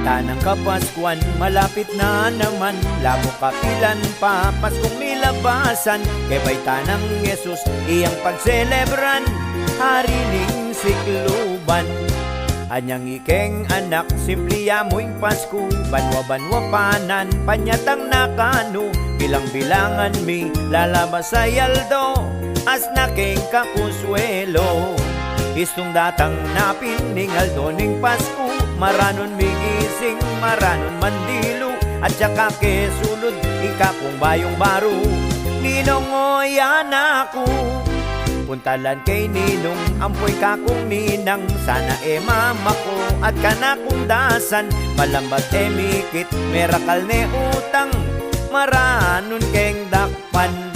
Tanang Kapaskuhan, malapit na naman. Lamo kapilan pa, Paskong nilabasan. Kay bay tanang Yesus, iyang pagselebran. Hari ning sikluban. Anyang ikeng anak, simple amoing Pasko. Banwa-banwa panan, panyatang nakano. Bilang-bilangan mi, lalabas sa yaldo. As naking kakuswelo. Istong datang napiningal doning Pasko. Maranon migising, maranon mandilo. At saka kesulod, ikakong bayong baro. Ninong oyan ako, puntalan kay Ninong, ampoy kakong ninang. Sana mama ko at kanakong dasan. Malambat mikit, merakal ne utang. Maranon keng dakpan.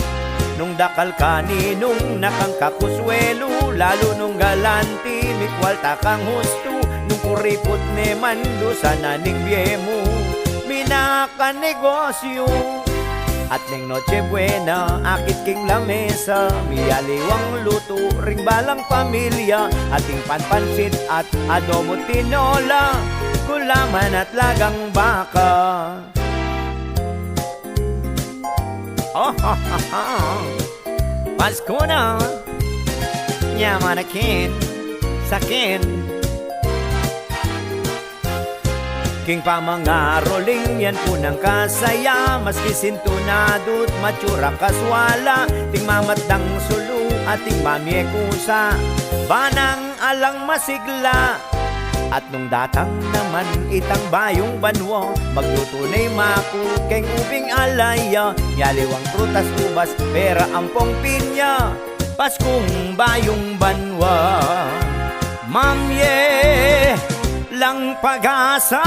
Nung dakal ka Ninong, nakang kakuswelo. Lalo nung galanti, mikwalta kang husto. Nung kuripot ne mando, sana ning biemo. Minaka negosyo. At ning Noche Buena, akit king lamesa. Miyaliwang luto, ring balang pamilya. Ating panpansit at adobo tinola. Kulaman at lagang baka. Oh, ha, ha, ha. Pasko na. Yaman akin, sakin. King pamangaroling yan punang kasaya. Maski sintunado't matsura kaswala. Ting mamatdang sulu at ting mamyekusa. Banang alang masigla. At nung datang naman itang bayong banwa. Magluto na'y maku keng ubing alaya. Yaliwang prutas ubas pera ampong pinya. Paskong bayong banwa. Mamye lang pag-asa.